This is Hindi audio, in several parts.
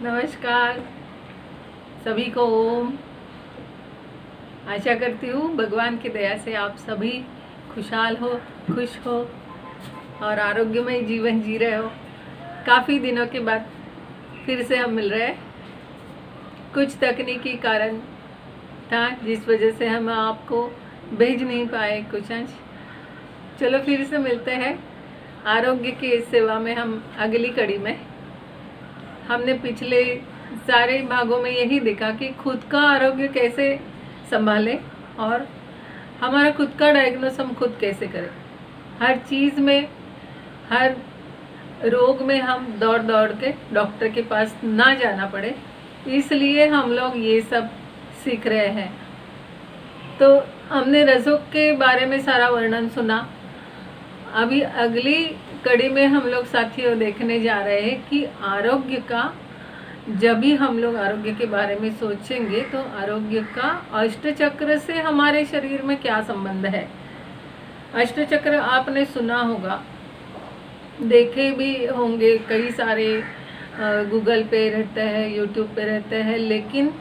नमस्कार सभी को। ओम। आशा करती हूँ भगवान की दया से आप सभी खुशहाल हो, खुश हो और आरोग्यमय जीवन जी रहे हो। काफ़ी दिनों के बाद फिर से हम मिल रहे हैं। कुछ तकनीकी कारण था जिस वजह से हम आपको भेज नहीं पाए कुछ अंश। चलो फिर से मिलते हैं आरोग्य की इस सेवा में। हम अगली कड़ी में हमने पिछले सारे भागों में यही देखा कि खुद का आरोग्य कैसे संभालें और हमारा खुद का डायग्नोस हम खुद कैसे करें। हर चीज़ में, हर रोग में हम दौड़ दौड़ के डॉक्टर के पास ना जाना पड़े, इसलिए हम लोग ये सब सीख रहे हैं। तो हमने रसों के बारे में सारा वर्णन सुना। अभी अगली कड़ी में हम लोग साथियों देखने जा रहे हैं कि आरोग्य का, जब भी हम लोग आरोग्य के बारे में सोचेंगे तो आरोग्य का अष्टचक्र से हमारे शरीर में क्या संबंध है। अष्टचक्र आपने सुना होगा, देखे भी होंगे, कई सारे गूगल पे रहते हैं, यूट्यूब पे रहते हैं, लेकिन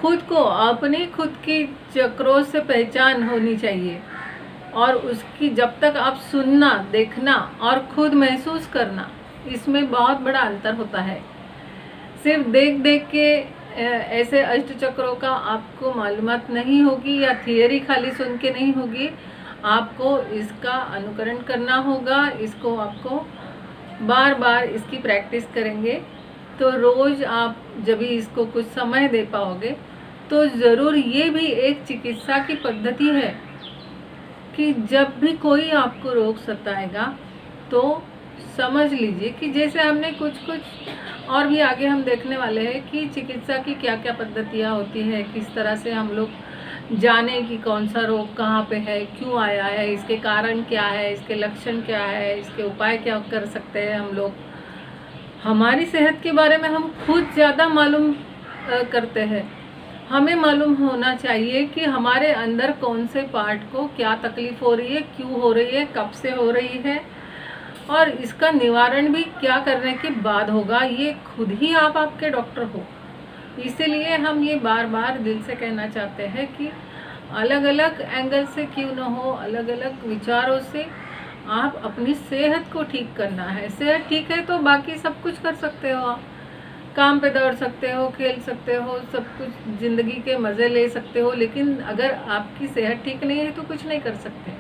खुद को, अपने खुद की चक्रों से पहचान होनी चाहिए और उसकी जब तक आप सुनना, देखना और खुद महसूस करना, इसमें बहुत बड़ा अंतर होता है। सिर्फ देख देख के ऐसे अष्टचक्रों का आपको मालूमात नहीं होगी या थियरी खाली सुन के नहीं होगी। आपको इसका अनुकरण करना होगा। इसको आपको बार बार इसकी प्रैक्टिस करेंगे तो रोज़ आप जब भी इसको कुछ समय दे पाओगे तो ज़रूर ये भी एक चिकित्सा की पद्धति है कि जब भी कोई आपको रोग सताएगा तो समझ लीजिए कि जैसे हमने कुछ और भी आगे हम देखने वाले हैं कि चिकित्सा की क्या क्या पद्धतियाँ होती है, किस तरह से हम लोग जाने कि कौन सा रोग कहाँ पे है, क्यों आया है, इसके कारण क्या है, इसके लक्षण क्या है, इसके उपाय क्या कर सकते हैं हम लोग। हमारी सेहत के बारे में हम खुद ज़्यादा मालूम करते हैं। हमें मालूम होना चाहिए कि हमारे अंदर कौन से पार्ट को क्या तकलीफ हो रही है, क्यों हो रही है, कब से हो रही है और इसका निवारण भी क्या करने के बाद होगा। ये खुद ही आप आपके डॉक्टर हो। इसीलिए हम ये बार बार दिल से कहना चाहते हैं कि अलग अलग एंगल से क्यों न हो, अलग अलग विचारों से आप अपनी सेहत को ठीक करना है। सेहत ठीक है तो बाकी सब कुछ कर सकते हो। आप काम पे दौड़ सकते हो, खेल सकते हो, सब कुछ ज़िंदगी के मज़े ले सकते हो, लेकिन अगर आपकी सेहत ठीक नहीं है तो कुछ नहीं कर सकते।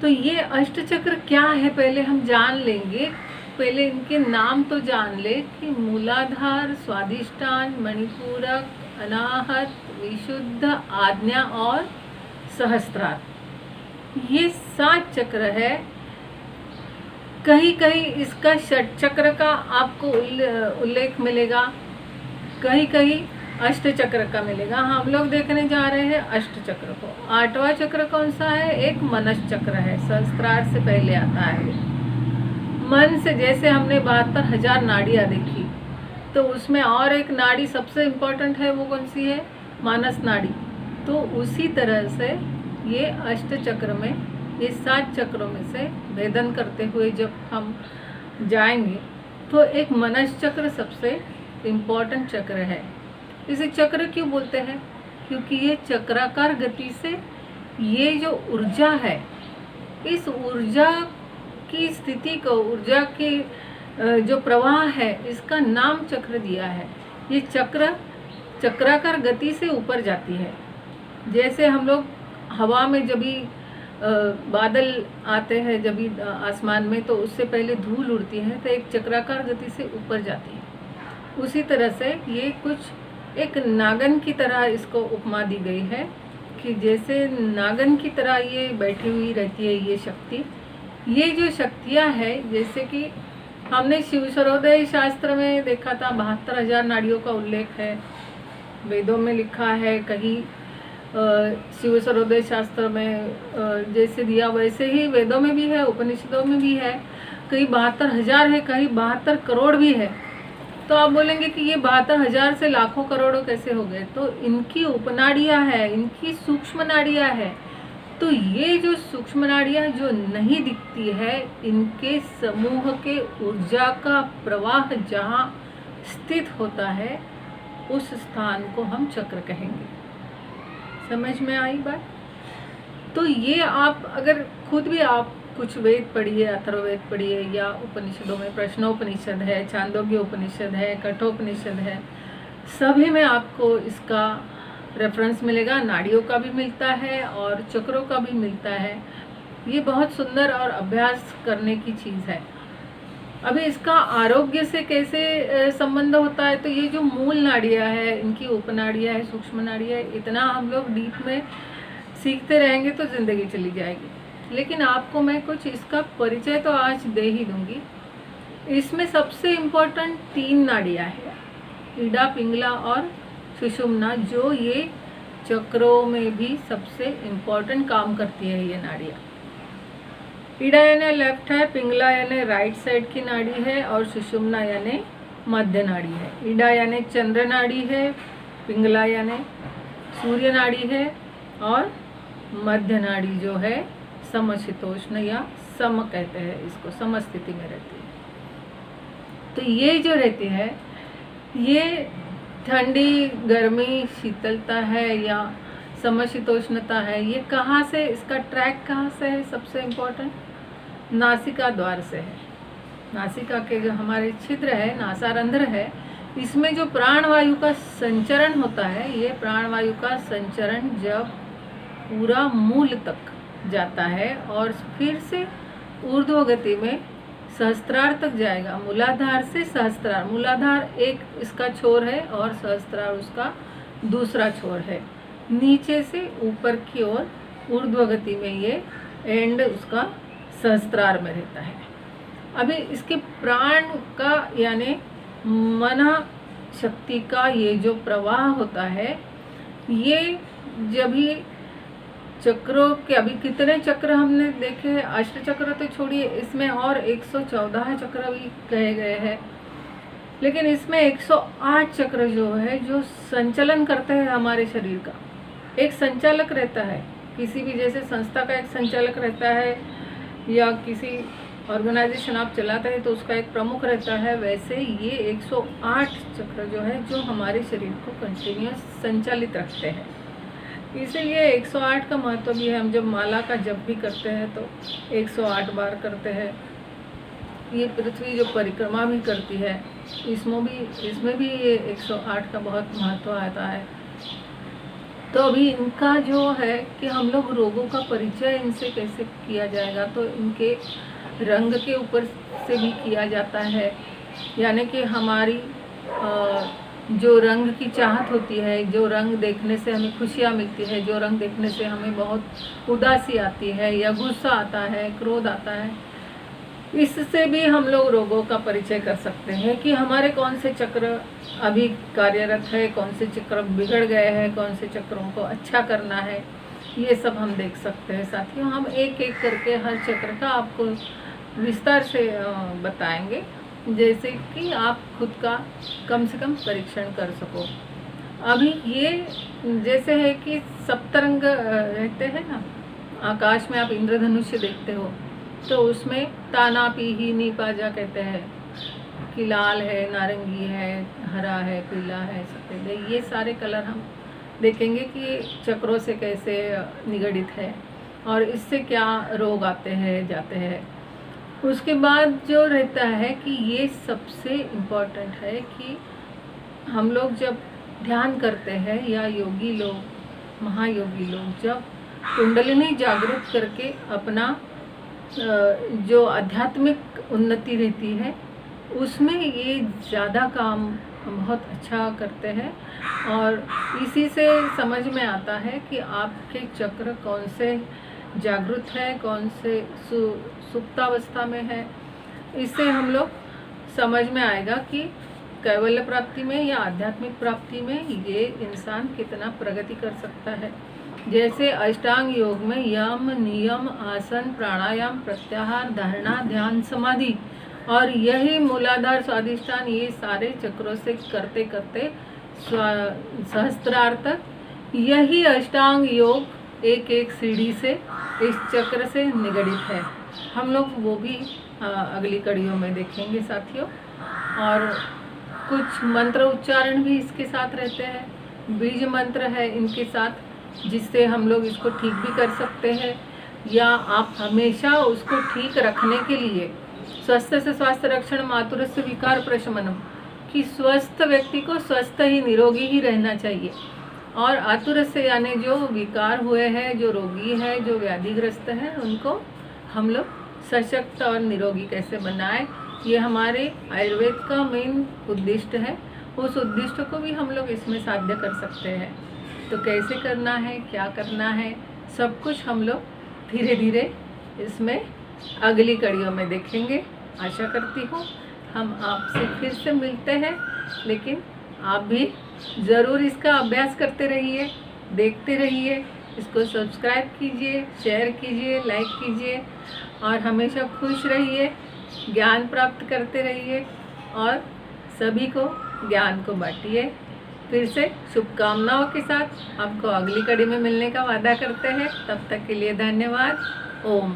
तो ये अष्टचक्र क्या है पहले हम जान लेंगे। पहले इनके नाम तो जान ले कि मूलाधार, स्वादिष्टान, मणिपूरक, अनाहत, विशुद्ध, आज्ञा और सहस्त्रार, ये 7 चक्र है। कहीं कहीं इसका षट चक्र का आपको उल्लेख मिलेगा, कहीं कहीं अष्ट चक्र का मिलेगा। हम लोग देखने जा रहे हैं अष्ट चक्र को। 8वां चक्र कौन सा है? एक मनस चक्र है, सहस्त्रार से पहले आता है। मन से, जैसे हमने 72,000 नाड़ियाँ देखी, तो उसमें और एक नाड़ी सबसे इम्पोर्टेंट है, वो कौन सी है? मानस नाड़ी। तो उसी तरह से ये अष्ट चक्र में, ये 7 चक्रों में से भेदन करते हुए जब हम जाएंगे तो एक मनस चक्र सबसे इम्पोर्टेंट चक्र है। इसे चक्र क्यों बोलते हैं? क्योंकि ये चक्राकार गति से ये जो ऊर्जा है, इस ऊर्जा की स्थिति को, ऊर्जा की जो प्रवाह है, इसका नाम चक्र दिया है। ये चक्र चक्राकार गति से ऊपर जाती है। जैसे हम लोग हवा में जब भी बादल आते हैं, जब भी आसमान में, तो उससे पहले धूल उड़ती है तो एक चक्राकार गति से ऊपर जाती है। उसी तरह से ये कुछ एक नागन की तरह इसको उपमा दी गई है कि जैसे नागन की तरह ये बैठी हुई रहती है ये शक्ति। ये जो शक्तियाँ हैं, जैसे कि हमने शिव सर्वोदय शास्त्र में देखा था, 72,000 नाड़ियों का उल्लेख है, वेदों में लिखा है। कहीं शिव सर्वोदय शास्त्र में जैसे दिया वैसे ही वेदों में भी है, उपनिषदों में भी है। कहीं 72,000 है, कहीं 72 करोड़ भी है। तो आप बोलेंगे कि ये 72,000 से लाखों करोड़ों कैसे हो गए? तो इनकी उपनाड़ियाँ हैं, इनकी सूक्ष्म नाड़ियाँ हैं। तो ये जो सूक्ष्म नाड़ियाँ जो नहीं दिखती है, इनके समूह के ऊर्जा का प्रवाह जहाँ स्थित होता है उस स्थान को हम चक्र कहेंगे। समझ में आई बात? तो ये आप अगर खुद भी आप कुछ वेद पढ़िए, अथर्ववेद पढ़िए, या उपनिषदों में प्रश्नोपनिषद है, छांदोग्य उपनिषद है, कठोपनिषद है, सभी में आपको इसका रेफरेंस मिलेगा। नाड़ियों का भी मिलता है और चक्रों का भी मिलता है। ये बहुत सुंदर और अभ्यास करने की चीज़ है। अभी इसका आरोग्य से कैसे संबंध होता है, तो ये जो मूल नाड़ियाँ है, इनकी उपनाड़ियाँ है, सूक्ष्म नाड़ियाँ, इतना हम लोग डीप में सीखते रहेंगे तो ज़िंदगी चली जाएगी। लेकिन आपको मैं कुछ इसका परिचय तो आज दे ही दूंगी। इसमें सबसे इम्पोर्टेंट 3 नाड़ियाँ हैं, इड़ा, पिंगला और सुषुम्ना, जो ये चक्रों में भी सबसे इम्पोर्टेंट काम करती है। ये नाड़ियाँ, इड़ा यानी लेफ्ट है, पिंगला यानी राइट साइड की नाड़ी है, और सुषुम्ना यानी मध्य नाड़ी है। इड़ा यानी चंद्र नाड़ी है, पिंगला यानी सूर्य नाड़ी है, और मध्य नाड़ी जो है समशीतोष्ण या सम कहते हैं इसको, समस्थिति में रहती है। तो ये जो रहती है, ये ठंडी, गर्मी, शीतलता है या समशीतोष्णता है, ये कहाँ से, इसका ट्रैक कहाँ से है? सबसे इम्पोर्टेंट नासिका द्वार से है। नासिका के जो हमारे छिद्र है, नासारंध्र है, इसमें जो प्राणवायु का संचरण होता है, ये प्राणवायु का संचरण जब पूरा मूल तक जाता है और फिर से ऊर्ध्व गति में सहस्त्रार तक जाएगा। मूलाधार से सहस्त्रार, मूलाधार एक इसका छोर है और सहस्त्रार उसका दूसरा छोर है। नीचे से ऊपर की ओर ऊर्ध्व गति में ये एंड उसका सहस्त्रार में रहता है। अभी इसके प्राण का यानी मन शक्ति का ये जो प्रवाह होता है, ये जब ही चक्रों के, अभी कितने चक्र हमने देखे हैं, अष्ट चक्र तो छोड़िए, इसमें और 114 चक्र भी कहे गए हैं, लेकिन इसमें 108 चक्र जो है, जो संचालन करते हैं हमारे शरीर का। एक संचालक रहता है, किसी भी जैसे संस्था का एक संचालक रहता है या किसी ऑर्गेनाइजेशन आप चलाते हैं तो उसका एक प्रमुख रहता है, वैसे ये 108 चक्र जो है, जो हमारे शरीर को कंटिन्यूस संचालित रखते हैं। इसीलिए 108 का महत्व भी है। हम जब माला का जप भी करते हैं तो 108 बार करते हैं। ये पृथ्वी जो परिक्रमा भी करती है, इसमें भी ये 108 का बहुत महत्व आता है। तो अभी इनका जो है कि हम लोग रोगों का परिचय इनसे कैसे किया जाएगा, तो इनके रंग के ऊपर से भी किया जाता है। यानी कि हमारी जो रंग की चाहत होती है, जो रंग देखने से हमें खुशियाँ मिलती है, जो रंग देखने से हमें बहुत उदासी आती है या गुस्सा आता है, क्रोध आता है, इससे भी हम लोग रोगों का परिचय कर सकते हैं कि हमारे कौन से चक्र अभी कार्यरत है, कौन से चक्र बिगड़ गए हैं, कौन से चक्रों को अच्छा करना है, ये सब हम देख सकते हैं। साथियों, हम एक एक करके हर चक्र का आपको विस्तार से बताएंगे, जैसे कि आप खुद का कम से कम परीक्षण कर सको। अभी ये जैसे है कि सप्तरंग रहते हैं ना, आकाश में आप इंद्रधनुष्य देखते हो, तो उसमें ताना, पीही, नी, पाजा कहते हैं कि लाल है, नारंगी है, हरा है, पीला है, सफ़ेद है। ये सारे कलर हम देखेंगे कि चक्रों से कैसे निगडित है और इससे क्या रोग आते हैं, जाते हैं। उसके बाद जो रहता है कि ये सबसे इम्पोर्टेंट है कि हम लोग जब ध्यान करते हैं या योगी लोग, महायोगी लोग जब कुंडलिनी जागृत करके अपना जो आध्यात्मिक उन्नति रहती है, उसमें ये ज़्यादा काम बहुत अच्छा करते हैं। और इसी से समझ में आता है कि आपके चक्र कौन से जागृत है, कौन से सुप्तावस्था में है। इससे हम लोग समझ में आएगा कि कैवल्य प्राप्ति में या आध्यात्मिक प्राप्ति में ये इंसान कितना प्रगति कर सकता है। जैसे अष्टांग योग में यम, नियम, आसन, प्राणायाम, प्रत्याहार, धारणा, ध्यान, समाधि और यही मूलाधार, स्वाधिष्ठान, ये सारे चक्रों से करते करते सहस्त्रार तक, यही अष्टांग योग एक एक सीढ़ी से इस चक्र से निगडित है। हम लोग वो भी अगली कड़ियों में देखेंगे साथियों। और कुछ मंत्र उच्चारण भी इसके साथ रहते हैं, बीज मंत्र है इनके साथ, जिससे हम लोग इसको ठीक भी कर सकते हैं। या आप हमेशा उसको ठीक रखने के लिए स्वस्थ से स्वास्थ्य रक्षण मातुरस्य विकार प्रशमनम, कि स्वस्थ व्यक्ति को स्वस्थ ही निरोगी ही रहना चाहिए, और आतुरस्य यानी जो विकार हुए हैं, जो रोगी है, जो व्याधिग्रस्त है, उनको हम लोग सशक्त और निरोगी कैसे बनाएं, ये हमारे आयुर्वेद का मेन उद्दिष्ट है। उस उद्दिष्ट को भी हम लोग इसमें साध्य कर सकते हैं। तो कैसे करना है, क्या करना है, सब कुछ हम लोग धीरे धीरे इसमें अगली कड़ियों में देखेंगे। आशा करती हूँ हम आपसे फिर से मिलते हैं, लेकिन आप भी ज़रूर इसका अभ्यास करते रहिए, देखते रहिए, इसको सब्सक्राइब कीजिए, शेयर कीजिए, लाइक कीजिए, और हमेशा खुश रहिए, ज्ञान प्राप्त करते रहिए और सभी को ज्ञान को बांटिए। फिर से शुभकामनाओं के साथ आपको अगली कड़ी में मिलने का वादा करते हैं। तब तक के लिए धन्यवाद। ओम।